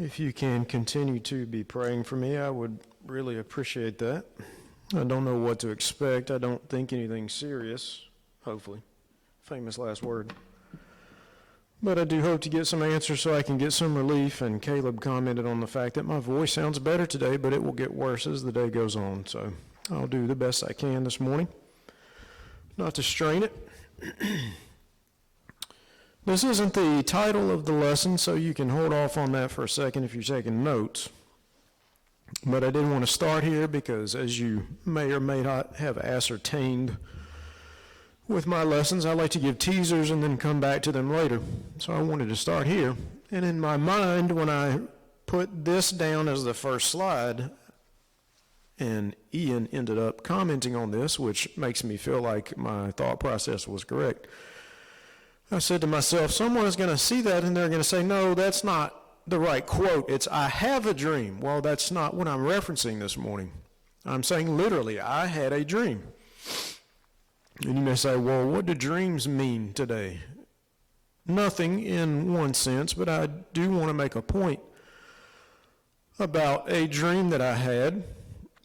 If you can continue to be praying for me, I would really appreciate that. I don't know what to expect. I don't think anything serious, hopefully. Famous last word. But I do hope to get some answers so I can get some relief, and Caleb commented on the fact that my voice sounds better today, but it will get worse as the day goes on. So I'll do the best I can this morning, not to strain it. This isn't the title of the lesson, so you can hold off on that for a second if you're taking notes. But I did want to start here because, as you may or may not have ascertained with my lessons, I like to give teasers and then come back to them later. So I wanted to start here. And in my mind, when I put this down as the first slide, and Ian ended up commenting on this, which makes me feel like my thought process was correct, I said to myself, someone is going to see that and they're going to say, no, that's not the right quote. It's, I have a dream. Well, that's not what I'm referencing this morning. I'm saying literally, I had a dream. And you may say, well, what do dreams mean today? Nothing in one sense, but I do want to make a point about a dream that I had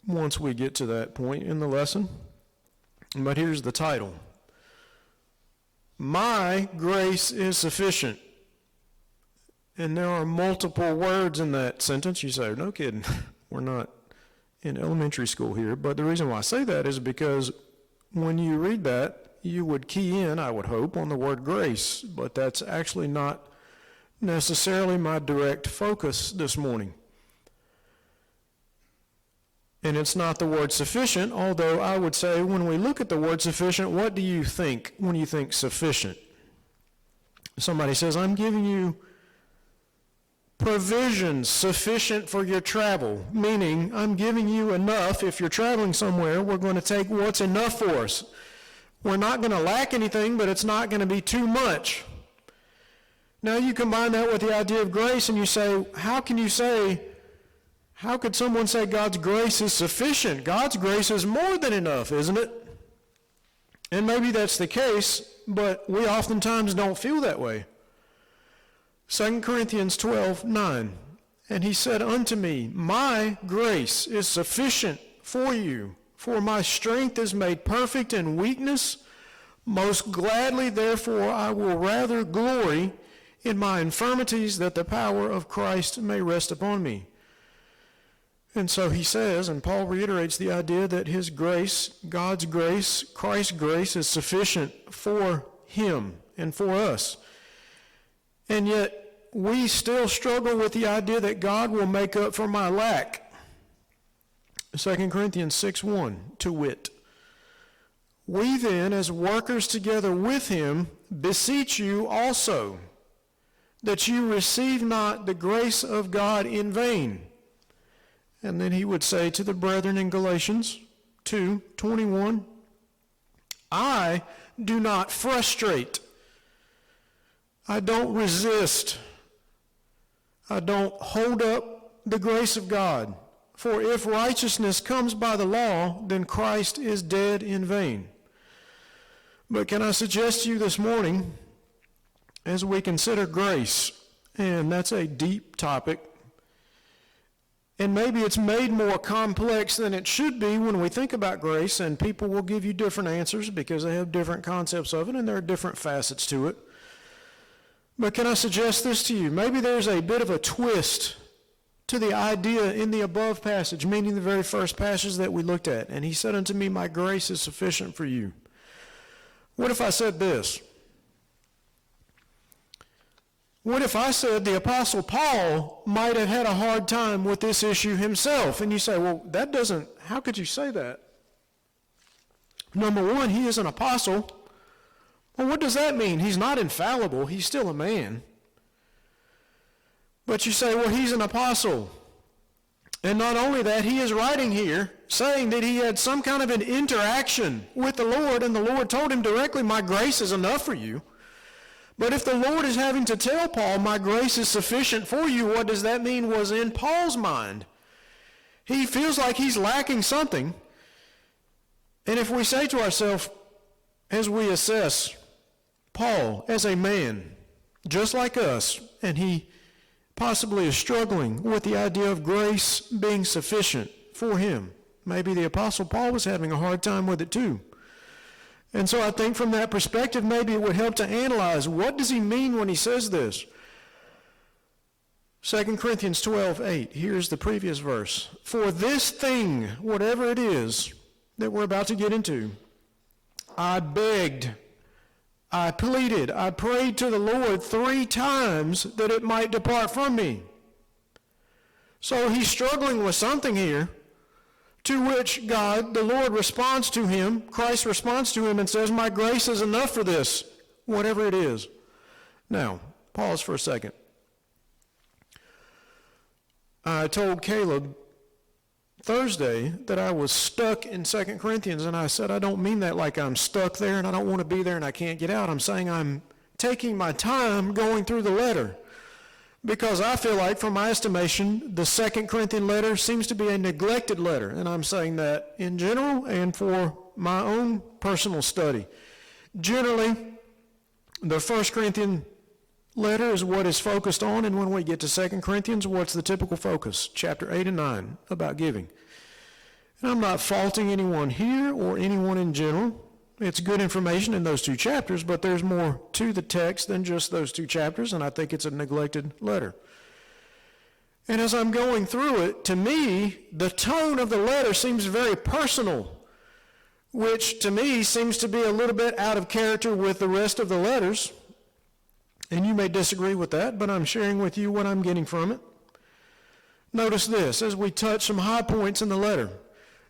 once we get to that point in the lesson. But here's the title. My grace is sufficient. And there are multiple words in that sentence. You say, no kidding, we're not in elementary school here. But the reason why I say that is because when you read that, you would key in, I would hope, on the word grace. But that's actually not necessarily my direct focus this morning. And it's not the word sufficient, although I would say when we look at the word sufficient, what do you think when you think sufficient? Somebody says, I'm giving you provisions sufficient for your travel, meaning I'm giving you enough. If you're traveling somewhere, we're going to take what's enough for us. We're not going to lack anything, but it's not going to be too much. Now you combine that with the idea of grace and you say, how could someone say God's grace is sufficient? God's grace is more than enough, isn't it? And maybe that's the case, but we oftentimes don't feel that way. 2 Corinthians 12:9, and he said unto me, my grace is sufficient for you, for my strength is made perfect in weakness. Most gladly, therefore, I will rather glory in my infirmities, that the power of Christ may rest upon me. And so he says, and Paul reiterates the idea that his grace, God's grace, Christ's grace is sufficient for him and for us. And yet we still struggle with the idea that God will make up for my lack. 2 Corinthians 6:1, to wit, we then, as workers together with him, beseech you also, that you receive not the grace of God in vain. And then he would say to the brethren in Galatians 2:21, I do not frustrate. I don't resist. I don't hold up the grace of God. For if righteousness comes by the law, then Christ is dead in vain. But can I suggest to you this morning, as we consider grace, and that's a deep topic, and maybe it's made more complex than it should be when we think about grace, and people will give you different answers because they have different concepts of it, and there are different facets to it. But can I suggest this to you? Maybe there's a bit of a twist to the idea in the above passage, meaning the very first passage that we looked at. And he said unto me, my grace is sufficient for you. What if I said this? What if I said the Apostle Paul might have had a hard time with this issue himself? And you say, well, how could you say that? Number one, he is an apostle. Well, what does that mean? He's not infallible. He's still a man. But you say, well, he's an apostle. And not only that, he is writing here saying that he had some kind of an interaction with the Lord, and the Lord told him directly, my grace is enough for you. But if the Lord is having to tell Paul, my grace is sufficient for you, what does that mean was in Paul's mind? He feels like he's lacking something. And if we say to ourselves, as we assess Paul as a man, just like us, and he possibly is struggling with the idea of grace being sufficient for him. Maybe the Apostle Paul was having a hard time with it too. And so I think from that perspective, maybe it would help to analyze, what does he mean when he says this? 2 Corinthians 12:8, here's the previous verse. For this thing, whatever it is that we're about to get into, I begged, I pleaded, I prayed to the Lord 3 times that it might depart from me. So he's struggling with something here, to which God, the Lord, responds to him, Christ responds to him and says, my grace is enough for this, whatever it is. Now, pause for a second. I told Caleb Thursday that I was stuck in 2 Corinthians, and I said, I don't mean that like I'm stuck there and I don't want to be there and I can't get out. I'm saying I'm taking my time going through the letter, because I feel like, from my estimation, the 2 Corinthian letter seems to be a neglected letter, and I'm saying that in general and for my own personal study. Generally, the 1 Corinthian letter is what is focused on, and when we get to 2 Corinthians, what's the typical focus? Chapter 8 and 9, about giving. And I'm not faulting anyone here or anyone in general. It's good information in those 2 chapters, but there's more to the text than just those 2 chapters, and I think it's a neglected letter. And as I'm going through it, to me, the tone of the letter seems very personal, which to me seems to be a little bit out of character with the rest of the letters. And you may disagree with that, but I'm sharing with you what I'm getting from it. Notice this, as we touch some high points in the letter.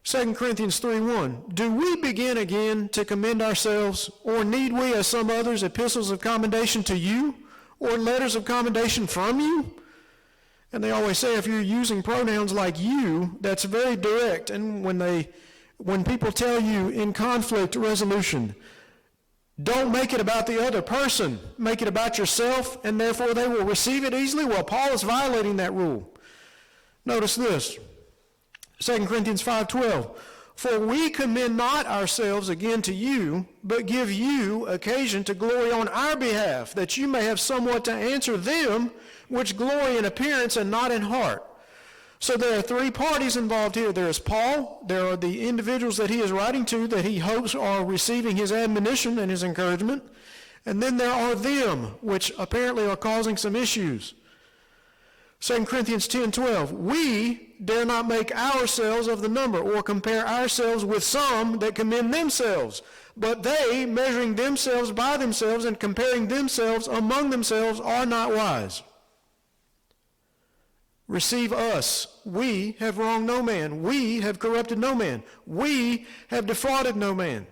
2 Corinthians 3:1, do we begin again to commend ourselves, or need we, as some others, epistles of commendation to you, or letters of commendation from you? And they always say, if you're using pronouns like you, that's very direct. And when people tell you in conflict resolution, don't make it about the other person, make it about yourself, and therefore they will receive it easily. Well, Paul is violating that rule. Notice this, 2 Corinthians 5:12, for we commend not ourselves again to you, but give you occasion to glory on our behalf, that you may have somewhat to answer them which glory in appearance and not in heart. So there are 3 parties involved here. There is Paul, there are the individuals that he is writing to that he hopes are receiving his admonition and his encouragement, and then there are them, which apparently are causing some issues. 2 Corinthians 10:12, we dare not make ourselves of the number, or compare ourselves with some that commend themselves, but they, measuring themselves by themselves and comparing themselves among themselves, are not wise. Receive us. We have wronged no man. We have corrupted no man. We have defrauded no man.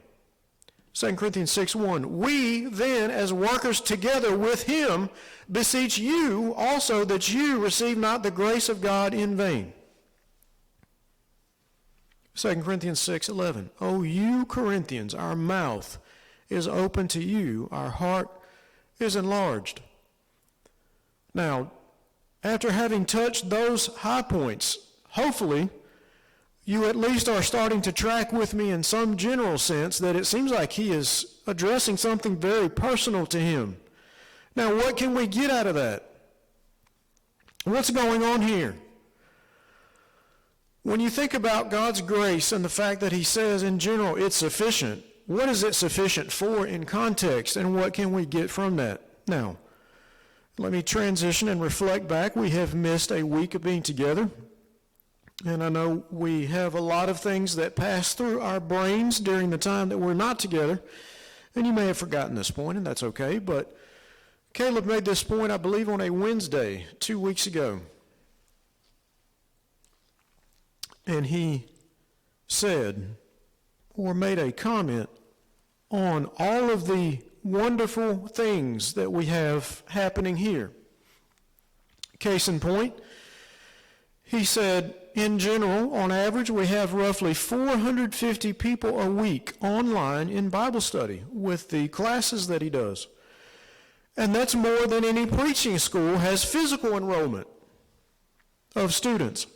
2 Corinthians 6:1, we then, as workers together with him, beseech you also that you receive not the grace of God in vain. 2 Corinthians 6:11, O you Corinthians, our mouth is open to you, our heart is enlarged. Now, after having touched those high points, hopefully you at least are starting to track with me in some general sense that it seems like he is addressing something very personal to him. Now, what can we get out of that? What's going on here? When you think about God's grace and the fact that he says in general it's sufficient, what is it sufficient for in context, and what can we get from that? Now, let me transition and reflect back. We have missed a week of being together. And I know we have a lot of things that pass through our brains during the time that we're not together. And you may have forgotten this point, and that's okay. But Caleb made this point, I believe, on a Wednesday 2 weeks ago. And he said, or made a comment on all of the wonderful things that we have happening here. Case in point, he said, in general, on average, we have roughly 450 people a week online in Bible study with the classes that he does. And that's more than any preaching school has physical enrollment of students.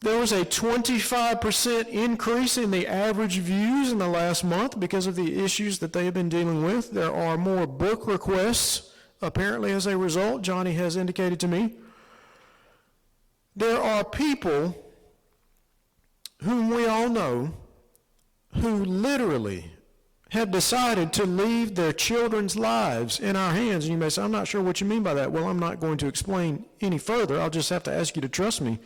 There was a 25% increase in the average views in the last month because of the issues that they have been dealing with. There are more book requests, apparently as a result, Johnny has indicated to me. There are people whom we all know who literally have decided to leave their children's lives in our hands. And you may say, I'm not sure what you mean by that. Well, I'm not going to explain any further. I'll just have to ask you to trust me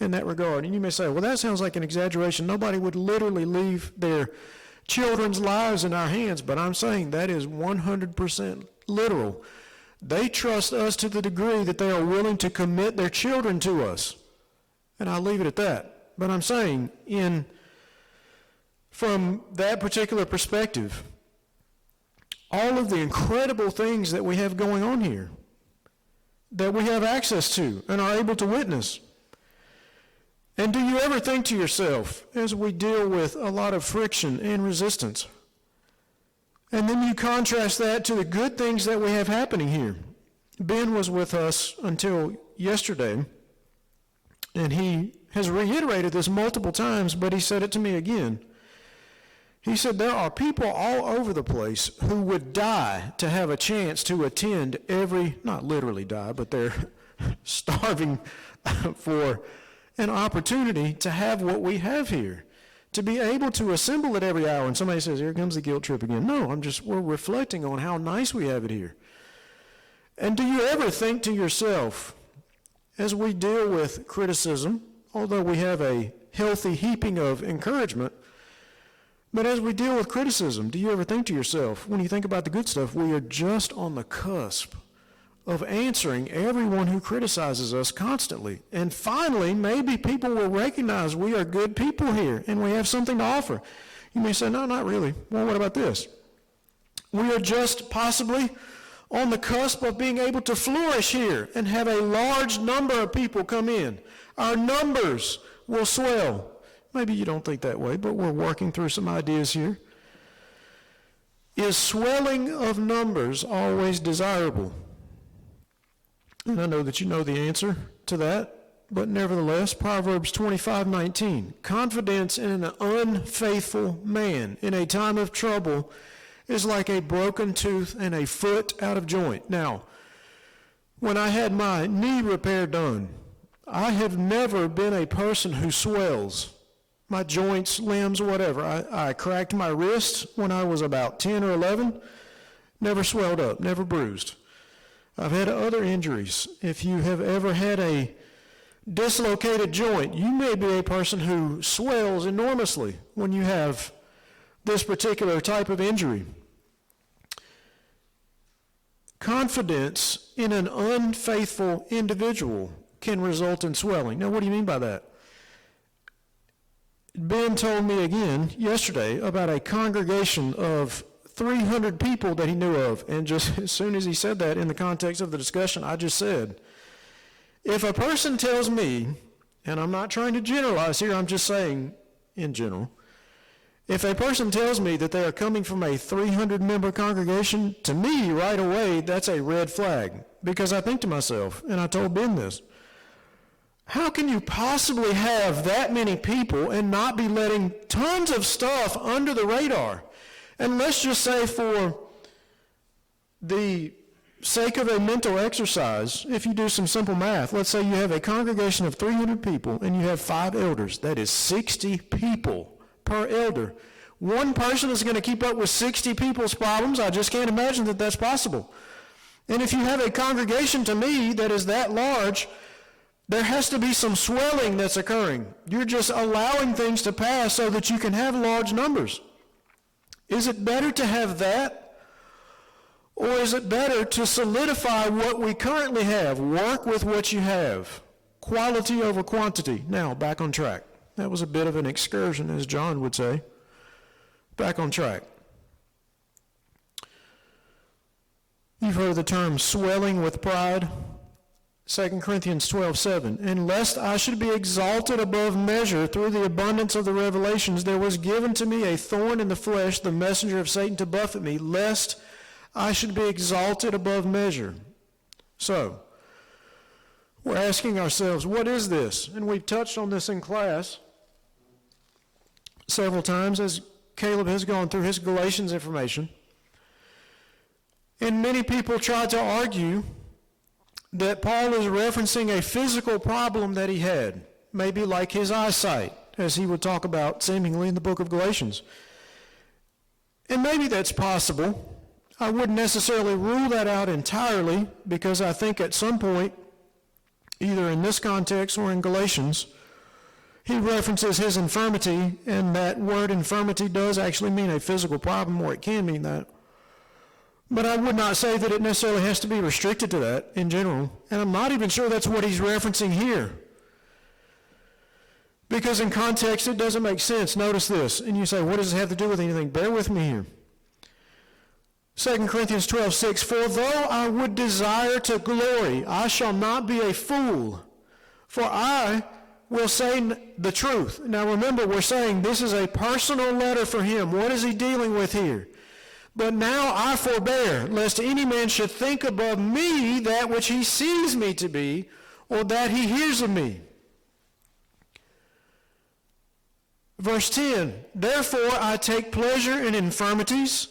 in that regard. And you may say, well, that sounds like an exaggeration. Nobody would literally leave their children's lives in our hands. But I'm saying that is 100% literal. They trust us to the degree that they are willing to commit their children to us. And I'll leave it at that. But I'm saying from that particular perspective, all of the incredible things that we have going on here, that we have access to and are able to witness. And do you ever think to yourself, as we deal with a lot of friction and resistance, and then you contrast that to the good things that we have happening here? Ben was with us until yesterday, and he has reiterated this multiple times, but he said it to me again. He said there are people all over the place who would die to have a chance to attend not literally die, but they're starving for an opportunity to have what we have here, to be able to assemble at every hour. And somebody says, here comes the guilt trip again. No, we're reflecting on how nice we have it here. And do you ever think to yourself, as we deal with criticism, although we have a healthy heaping of encouragement, but as we deal with criticism, do you ever think to yourself, when you think about the good stuff, we are just on the cusp of answering everyone who criticizes us constantly. And finally, maybe people will recognize we are good people here and we have something to offer. You may say, no, not really. Well, what about this? We are just possibly on the cusp of being able to flourish here and have a large number of people come in. Our numbers will swell. Maybe you don't think that way, but we're working through some ideas here. Is swelling of numbers always desirable? And I know that you know the answer to that, but nevertheless, Proverbs 25:19, confidence in an unfaithful man in a time of trouble is like a broken tooth and a foot out of joint. Now, when I had my knee repair done, I have never been a person who swells my joints, limbs, whatever. I cracked my wrist when I was about 10 or 11, never swelled up, never bruised. I've had other injuries. If you have ever had a dislocated joint, you may be a person who swells enormously when you have this particular type of injury. Confidence in an unfaithful individual can result in swelling. Now, what do you mean by that? Ben told me again yesterday about a congregation of 300 people that he knew of, and just as soon as he said that in the context of the discussion, I just said, if a person tells me, and I'm not trying to generalize here, I'm just saying in general, if a person tells me that they are coming from a 300-member congregation, to me, right away, that's a red flag, because I think to myself, and I told Ben this, how can you possibly have that many people and not be letting tons of stuff under the radar? And let's just say for the sake of a mental exercise, if you do some simple math, let's say you have a congregation of 300 people and you have 5 elders. That is 60 people per elder. One person is going to keep up with 60 people's problems. I just can't imagine that that's possible. And if you have a congregation, to me, that is that large, there has to be some swelling that's occurring. You're just allowing things to pass so that you can have large numbers. Is it better to have that? Or is it better to solidify what we currently have? Work with what you have. Quality over quantity. Now, back on track. That was a bit of an excursion, as John would say. Back on track. You've heard the term swelling with pride. 2 Corinthians 12:7, and lest I should be exalted above measure through the abundance of the revelations, there was given to me a thorn in the flesh, the messenger of Satan to buffet me, lest I should be exalted above measure. So, we're asking ourselves, what is this? And we've touched on this in class several times as Caleb has gone through his Galatians information. And many people try to argue that Paul is referencing a physical problem that he had, maybe like his eyesight, as he would talk about seemingly in the book of Galatians. And maybe that's possible. I wouldn't necessarily rule that out entirely, because I think at some point, either in this context or in Galatians, he references his infirmity, and that word infirmity does actually mean a physical problem, or it can mean that. But I would not say that it necessarily has to be restricted to that in general, and I'm not even sure that's what he's referencing here. Because in context, it doesn't make sense. Notice this, and you say, what does it have to do with anything? Bear with me here. 2 Corinthians 12:6, for though I would desire to glory, I shall not be a fool, for I will say the truth. Now remember, we're saying this is a personal letter for him. What is he dealing with here? But now I forbear, lest any man should think above me that which he sees me to be, or that he hears of me. Verse 10, therefore I take pleasure in infirmities,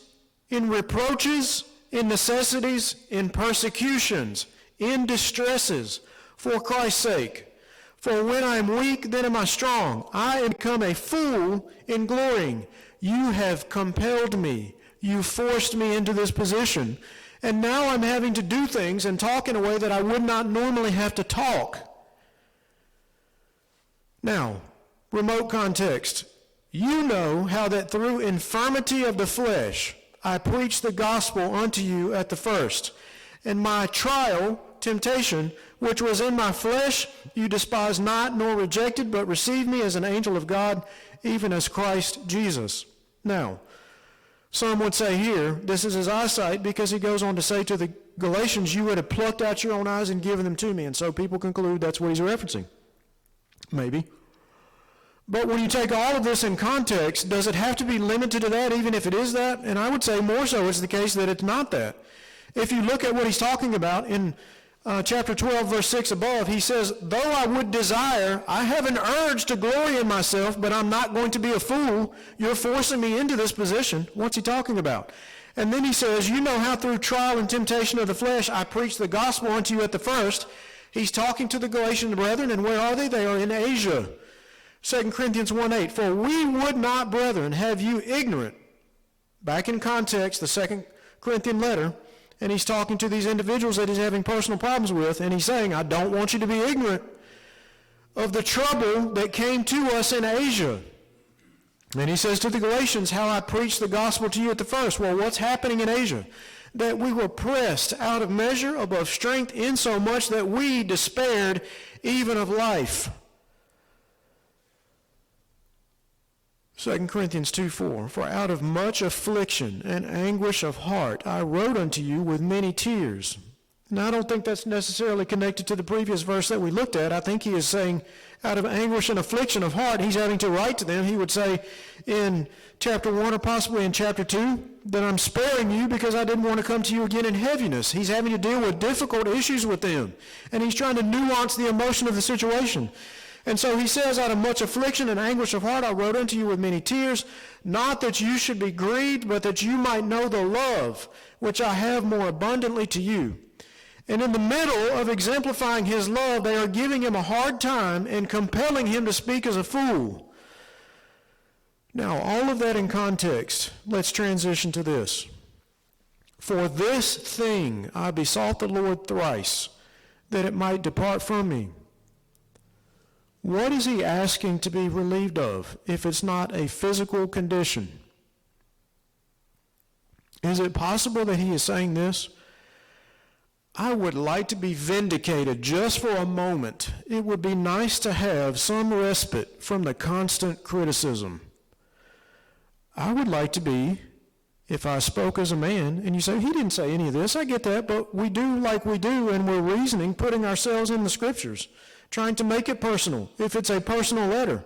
in reproaches, in necessities, in persecutions, in distresses, for Christ's sake. For when I am weak, then am I strong. I am become a fool in glorying. You have compelled me. You forced me into this position. And now I'm having to do things and talk in a way that I would not normally have to talk. Now, remote context. You know how that through infirmity of the flesh, I preached the gospel unto you at the first. And my trial, temptation, which was in my flesh, you despised not nor rejected, but received me as an angel of God, even as Christ Jesus. Now, some would say here, this is his eyesight, because he goes on to say to the Galatians, you would have plucked out your own eyes and given them to me. And so people conclude that's what he's referencing. Maybe. But when you take all of this in context, does it have to be limited to that, even if it is that? And I would say more so it's the case that it's not that. If you look at what he's talking about in chapter 12, verse 6 above, he says, though I would desire, I have an urge to glory in myself, but I'm not going to be a fool. You're forcing me into this position. What's he talking about? And then he says, you know how through trial and temptation of the flesh I preached the gospel unto you at the first. He's talking to the Galatian brethren, and where are they? They are in Asia. 2 Corinthians 1:8, for we would not, brethren, have you ignorant. Back in context, the 2 Corinthian letter, and he's talking to these individuals that he's having personal problems with, and he's saying, I don't want you to be ignorant of the trouble that came to us in Asia. And he says to the Galatians, how I preached the gospel to you at the first. Well, what's happening in Asia? That we were pressed out of measure above strength, insomuch that we despaired even of life. 2 Corinthians 2:4, for out of much affliction and anguish of heart I wrote unto you with many tears. Now, I don't think that's necessarily connected to the previous verse that we looked at. I think he is saying out of anguish and affliction of heart, he's having to write to them. He would say in chapter 1 or possibly in chapter 2 that I'm sparing you because I didn't want to come to you again in heaviness. He's having to deal with difficult issues with them, and he's trying to nuance the emotion of the situation. And so he says, out of much affliction and anguish of heart, I wrote unto you with many tears, not that you should be grieved, but that you might know the love which I have more abundantly to you. And in the middle of exemplifying his love, they are giving him a hard time and compelling him to speak as a fool. Now, all of that in context, let's transition to this. For this thing I besought the Lord thrice, that it might depart from me. What is he asking to be relieved of if it's not a physical condition? Is it possible that he is saying this? I would like to be vindicated just for a moment. It would be nice to have some respite from the constant criticism. I would like to be, if I spoke as a man, and you say, he didn't say any of this, I get that, but we do like we do, and we're reasoning, putting ourselves in the scriptures, trying to make it personal, if it's a personal letter.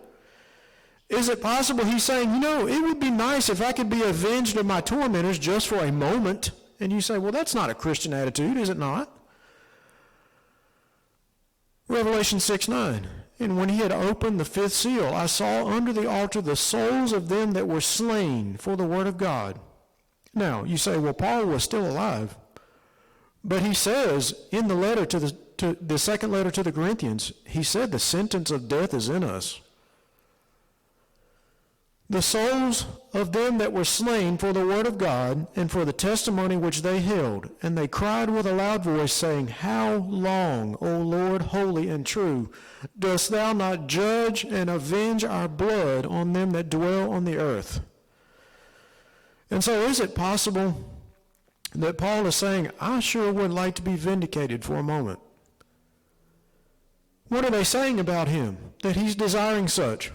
Is it possible he's saying, it would be nice if I could be avenged of my tormentors just for a moment? And you say, well, that's not a Christian attitude, is it not? Revelation 6:9, and when he had opened the fifth seal, I saw under the altar the souls of them that were slain for the word of God. Now, you say, well, Paul was still alive. But he says in the letter to the second letter to the Corinthians, he said the sentence of death is in us. The souls of them that were slain for the word of God and for the testimony which they held, and they cried with a loud voice, saying, How long, O Lord, holy and true, dost thou not judge and avenge our blood on them that dwell on the earth? And so is it possible that Paul is saying, I sure would like to be vindicated for a moment? What are they saying about him, that he's desiring such?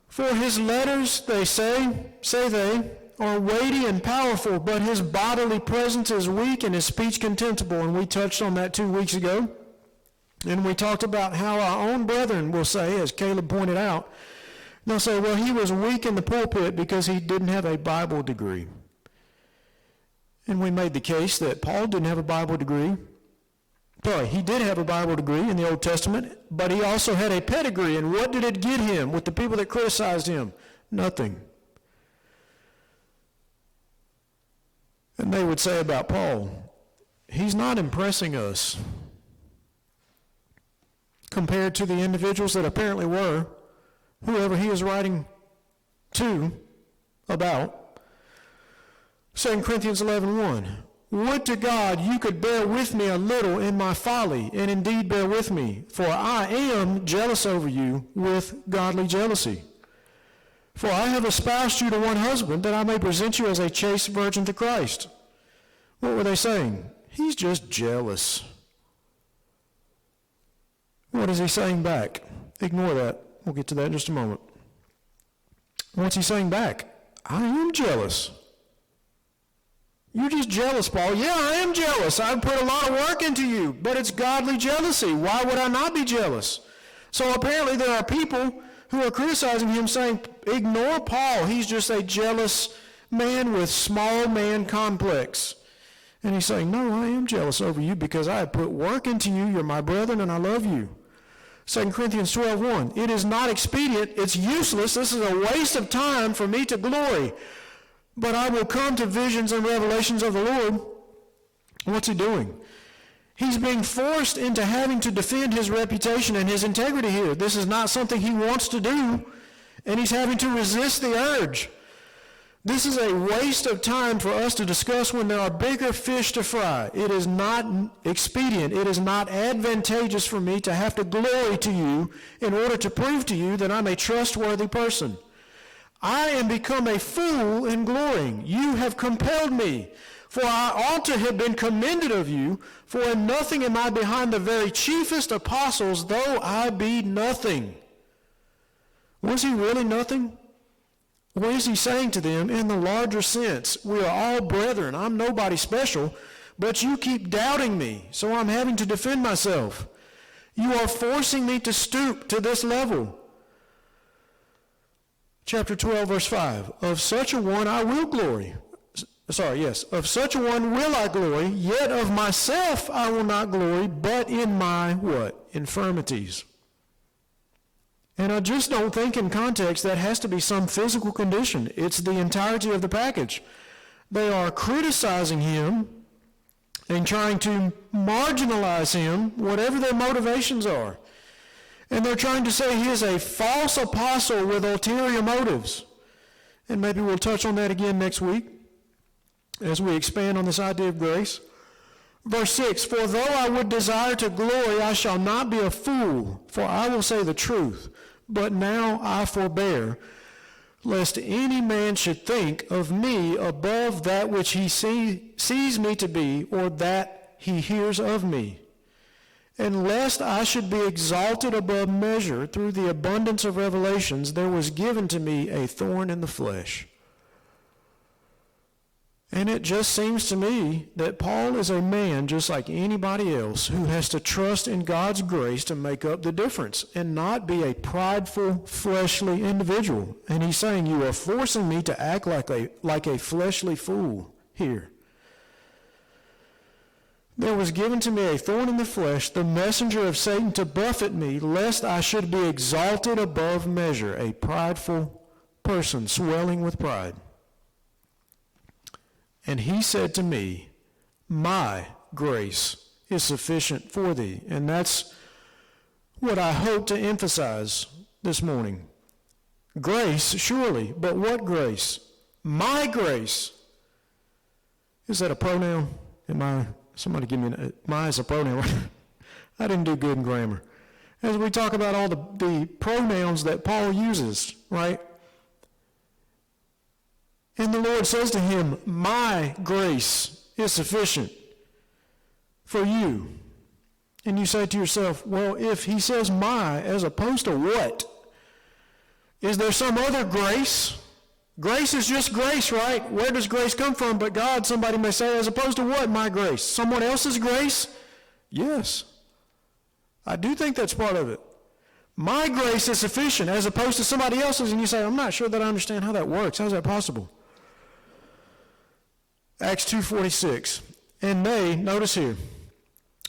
For his letters, they say they, are weighty and powerful, but his bodily presence is weak and his speech contemptible. And we touched on that 2 weeks ago. And we talked about how our own brethren will say, as Caleb pointed out, they'll say, well, he was weak in the pulpit because he didn't have a Bible degree. And we made the case that Paul didn't have a Bible degree. Sorry, he did have a Bible degree in the Old Testament, but he also had a pedigree. And what did it get him with the people that criticized him? Nothing. And they would say about Paul, he's not impressing us compared to the individuals that apparently were, whoever he is writing to about. 2 Corinthians 11:1. Would to God you could bear with me a little in my folly, and indeed bear with me, for I am jealous over you with godly jealousy. For I have espoused you to one husband, that I may present you as a chaste virgin to Christ. What were they saying? He's just jealous. What is he saying back? Ignore that. We'll get to that in just a moment. What's he saying back? I am jealous. You're just jealous, Paul. Yeah, I am jealous. I've put a lot of work into you, but it's godly jealousy. Why would I not be jealous? So apparently there are people who are criticizing him saying, ignore Paul. He's just a jealous man with small man complex. And he's saying, no, I am jealous over you because I have put work into you. You're my brethren and I love you. 2 Corinthians 12:1. It is not expedient. It's useless. This is a waste of time for me to glory. But I will come to visions and revelations of the Lord. What's he doing? He's being forced into having to defend his reputation and his integrity here. This is not something he wants to do, and he's having to resist the urge. This is a waste of time for us to discuss when there are bigger fish to fry. It is not expedient. It is not advantageous for me to have to glory to you in order to prove to you that I'm a trustworthy person. I am become a fool in glorying. You have compelled me, for I ought to have been commended of you, for in nothing am I behind the very chiefest apostles, though I be nothing. Was he really nothing? What is he saying to them in the larger sense? We are all brethren. I'm nobody special, but you keep doubting me, so I'm having to defend myself. You are forcing me to stoop to this level. Chapter 12, verse 5. Of such a one I will glory. Of such a one will I glory, yet of myself I will not glory, but in my, what? Infirmities. And I just don't think in context that has to be some physical condition. It's the entirety of the package. They are criticizing him and trying to marginalize him, whatever their motivations are. And they're trying to say he is a false apostle with ulterior motives. And maybe we'll touch on that again next week as we expand on this idea of grace. Verse 6, for though I would desire to glory, I shall not be a fool, for I will say the truth. But now I forbear, lest any man should think of me above that which he sees me to be, or that he hears of me. And lest I should be exalted above measure through the abundance of revelations, there was given to me a thorn in the flesh. And it just seems to me that Paul is a man just like anybody else who has to trust in God's grace to make up the difference and not be a prideful, fleshly individual. And he's saying, you are forcing me to act like a fleshly fool here. There was given to me a thorn in the flesh, the messenger of Satan to buffet me, lest I should be exalted above measure, a prideful person swelling with pride. And he said to me, My grace is sufficient for thee. And that's what I hope to emphasize this morning. Grace, surely, but what grace? My grace. Is that a pronoun? Somebody give me my is a pronoun. I didn't do good in grammar. As we talk about all the pronouns that Paul uses, right? And the Lord says to him, my grace is sufficient for you. And you say to yourself, well, if he says my as opposed to what? Is there some other grace? Grace is just grace, right? Where does grace come from? But God, somebody may say, as opposed to what, my grace? Someone else's grace? Yes. I do think that's part of it. My grace is sufficient as opposed to somebody else's. And you say, I'm not sure that I understand how that works. How is that possible? Acts 2:46. And they, notice here,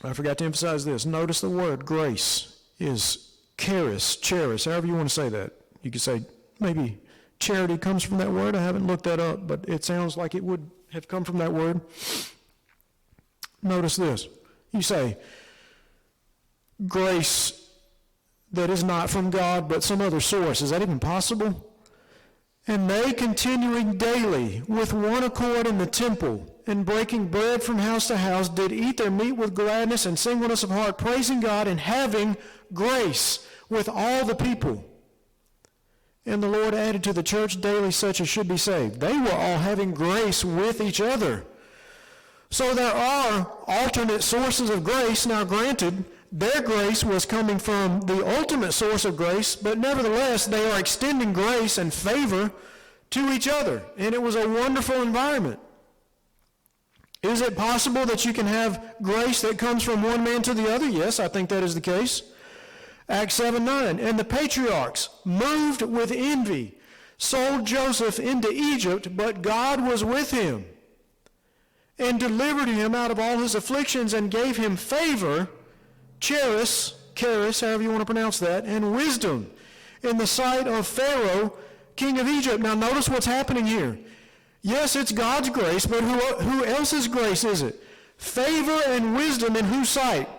I forgot to emphasize this. Notice the word grace is charis, however you want to say that. You could say maybe charity comes from that word. I haven't looked that up, but it sounds like it would have come from that word. Notice this. You say, grace that is not from God, but some other source. Is that even possible? And they, continuing daily with one accord in the temple, and breaking bread from house to house, did eat their meat with gladness and singleness of heart, praising God and having grace with all the people. And the Lord added to the church daily such as should be saved. They were all having grace with each other. So there are alternate sources of grace. Now granted, their grace was coming from the ultimate source of grace, but nevertheless, they are extending grace and favor to each other. And it was a wonderful environment. Is it possible that you can have grace that comes from one man to the other? Yes, I think that is the case. Acts 7:9, and the patriarchs, moved with envy, sold Joseph into Egypt, but God was with him and delivered him out of all his afflictions and gave him favor, charis, however you want to pronounce that, and wisdom in the sight of Pharaoh, king of Egypt. Now notice what's happening here. Yes, it's God's grace, but who else's grace is it? Favor and wisdom in whose sight?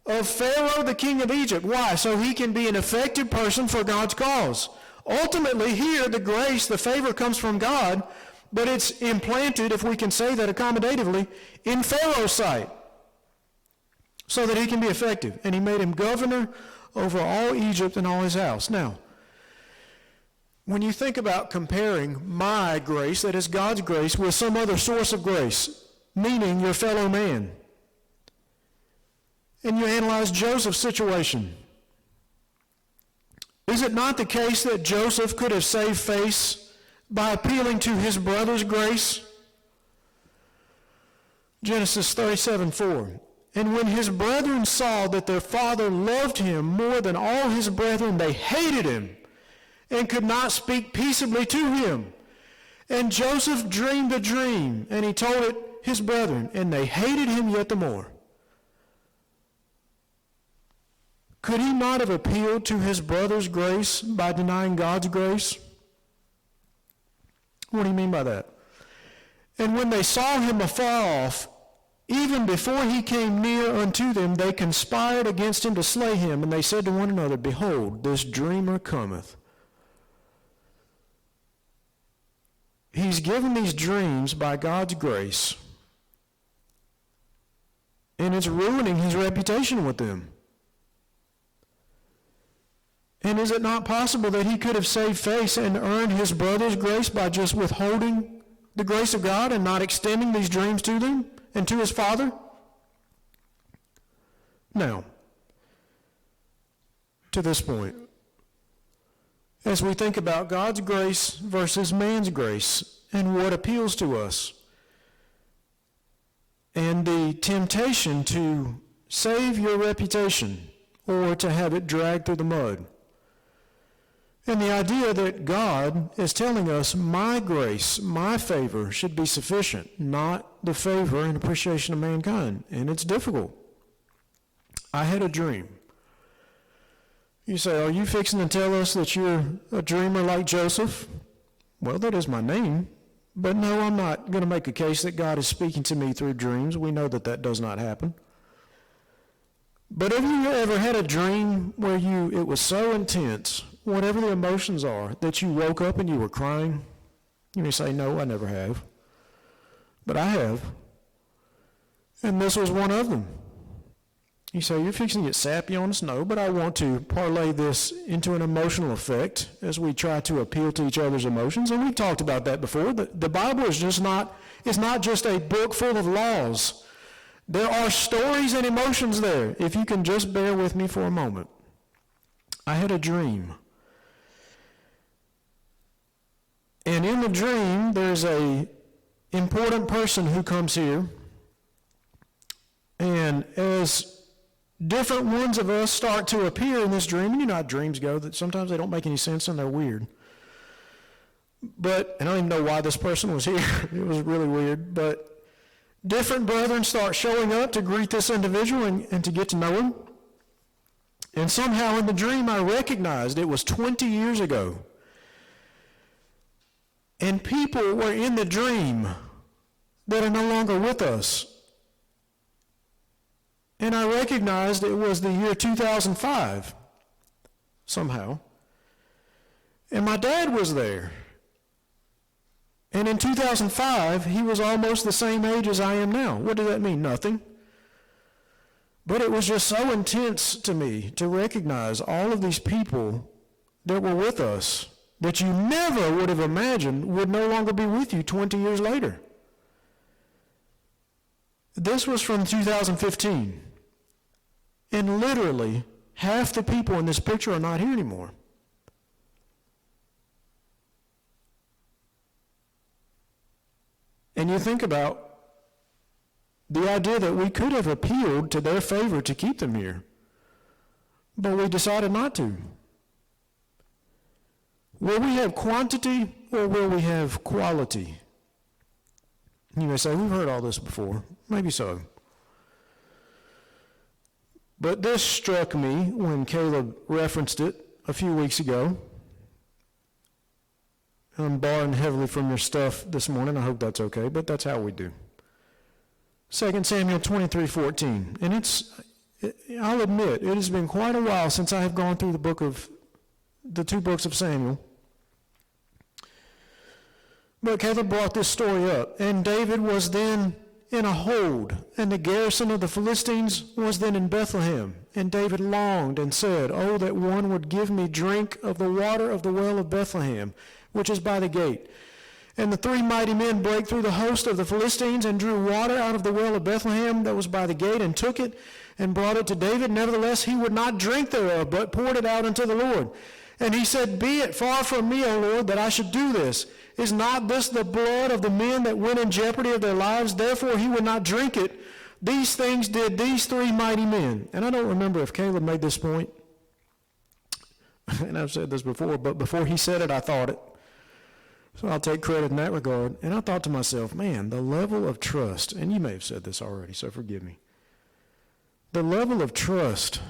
Of Pharaoh, the king of Egypt. Why? So he can be an effective person for God's cause. Ultimately, here, the grace, the favor comes from God, but it's implanted, if we can say that accommodatively, in Pharaoh's sight, so that he can be effective. And he made him governor over all Egypt and all his house. Now, when you think about comparing my grace, that is God's grace, with some other source of grace, meaning your fellow man, and you analyze Joseph's situation, is it not the case that Joseph could have saved face by appealing to his brother's grace? Genesis 37:4. And when his brethren saw that their father loved him more than all his brethren, they hated him and could not speak peaceably to him. And Joseph dreamed a dream, and he told it his brethren, and they hated him yet the more. Could he not have appealed to his brother's grace by denying God's grace? What do you mean by that? And when they saw him afar off, even before he came near unto them, they conspired against him to slay him, and they said to one another, behold, this dreamer cometh. He's given these dreams by God's grace, and it's ruining his reputation with them. And is it not possible that he could have saved face and earned his brother's grace by just withholding the grace of God and not extending these dreams to them and to his father? Now, to this point, as we think about God's grace versus man's grace and what appeals to us, and the temptation to save your reputation or to have it dragged through the mud, and the idea that God is telling us my grace, my favor should be sufficient, not the favor and appreciation of mankind. And it's difficult. I had a dream. You say, are you fixing to tell us that you're a dreamer like Joseph? Well, that is my name, But no, I'm not going to make a case that God is speaking to me through dreams. We know that that does not happen. But have you ever had a dream where it was so intense, whatever the emotions are, that you woke up and you were crying? You may say, no, I never have. But I have. And this was one of them. You say, you're fixing to get sappy on us? No, but I want to parlay this into an emotional effect as we try to appeal to each other's emotions. And we've talked about that before. The Bible is not just a book full of laws. There are stories and emotions there, if you can just bear with me for a moment. I had a dream. And in the dream, there's a important person who comes here. And as different ones of us start to appear in this dream, and you know how dreams go, that sometimes they don't make any sense and they're weird. But, and I don't even know why this person was here. It was really weird. But different brethren start showing up to greet this individual and to get to know him. And somehow in the dream I recognized it was 20 years ago. And people were in the dream that are no longer with us. And I recognized it was the year 2005, somehow. And my dad was there. And in 2005, he was almost the same age as I am now. What does that mean? Nothing. But it was just so intense to me to recognize all of these people that were with us that you never would have imagined would no longer be with you 20 years later. This was from 2015. And literally, half the people in this picture are not here anymore. And you think about the idea that we could have appealed to their favor to keep them here, but we decided not to. Will we have quantity or will we have quality? You may say, we've heard all this before. Maybe so. But this struck me when Caleb referenced it a few weeks ago. I'm borrowing heavily from your stuff this morning. I hope that's okay, but that's how we do. 2 Samuel 23:14. And I'll admit, it has been quite a while since I have gone through the two books of Samuel. But Caleb brought this story up. And David was then in a hold, and the garrison of the Philistines was then in Bethlehem. And David longed and said, oh, that one would give me drink of the water of the well of Bethlehem, which is by the gate. And the three mighty men brake through the host of the Philistines and drew water out of the well of Bethlehem that was by the gate, and took it and brought it to David. Nevertheless, he would not drink thereof, but poured it out unto the Lord. And he said, be it far from me, O Lord, that I should do this. Is not this the blood of the men that went in jeopardy of their lives? Therefore he would not drink it. These things did these three mighty men. And I don't remember if Caleb made this point. And I've said this before, but before he said it, I thought it. So I'll take credit in that regard. And I thought to myself, man, the level of trust, and you may have said this already, so forgive me. The level of trust,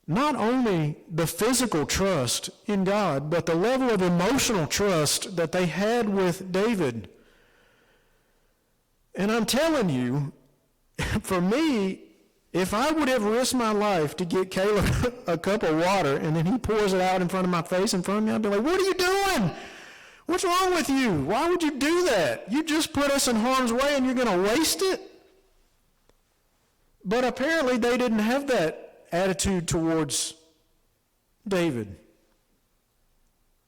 not only the physical trust in God, but the level of emotional trust that they had with David. And I'm telling you, for me, if I would have risked my life to get Caleb a cup of water and then he pours it out in front of my face in front of me, I'd be like, what are you doing? What's wrong with you? Why would you do that? You just put us in harm's way and you're going to waste it? But apparently they didn't have that attitude towards David,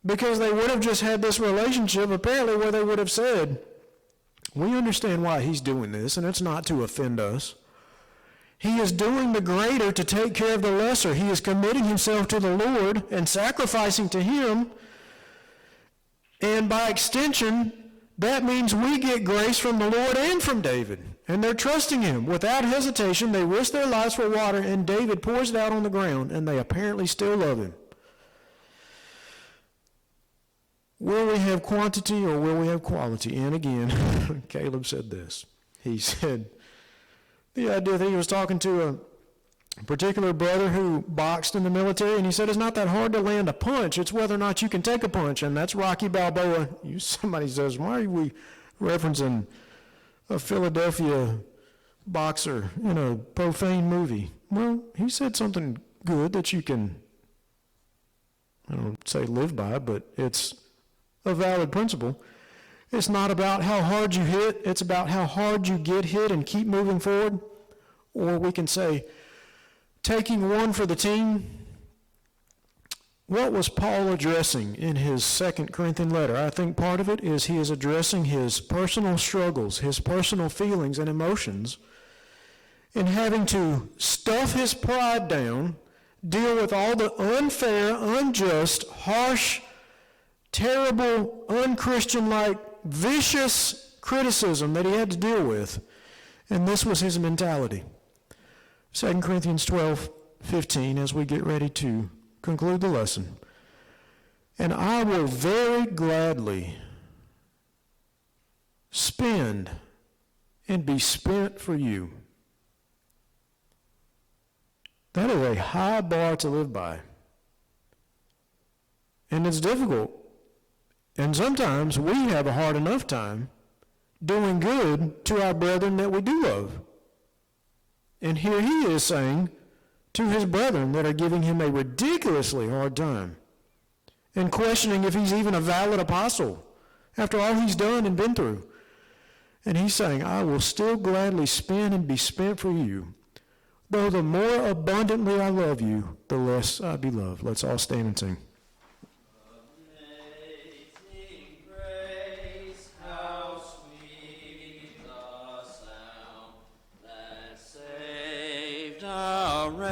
because they would have just had this relationship apparently where they would have said, we understand why he's doing this, and it's not to offend us. He is doing the greater to take care of the lesser. He is committing himself to the Lord and sacrificing to him, and by extension that means we get grace from the Lord and from David. And they're trusting him. Without hesitation, they risk their lives for water, and David pours it out on the ground, and they apparently still love him. Will we have quantity or will we have quality? And again, Caleb said this. He said, the idea that he was talking to a particular brother who boxed in the military, and he said it's not that hard to land a punch. It's whether or not you can take a punch, and that's Rocky Balboa. Somebody says, why are we referencing a Philadelphia boxer in a profane movie? Well, he said something good that you can, I don't say live by, but it's a valid principle. It's not about how hard you hit, it's about how hard you get hit and keep moving forward. Or we can say, taking one for the team. What was Paul addressing in his 2 Corinthian letter? I think part of it is he is addressing his personal struggles, his personal feelings and emotions, and having to stuff his pride down, deal with all the unfair, unjust, harsh, terrible, unchristian-like, vicious criticism that he had to deal with. And this was his mentality. 2 Corinthians 12:15, as we get ready to conclude the lesson. And I will very gladly spend and be spent for you. That is a high bar to live by. And it's difficult. And sometimes we have a hard enough time doing good to our brethren that we do love. And here he is saying to his brethren that are giving him a ridiculously hard time and questioning if he's even a valid apostle after all he's done and been through. And he's saying, I will still gladly spend and be spent for you. Though the more abundantly I love you, the less I be loved. Let's all stand and sing.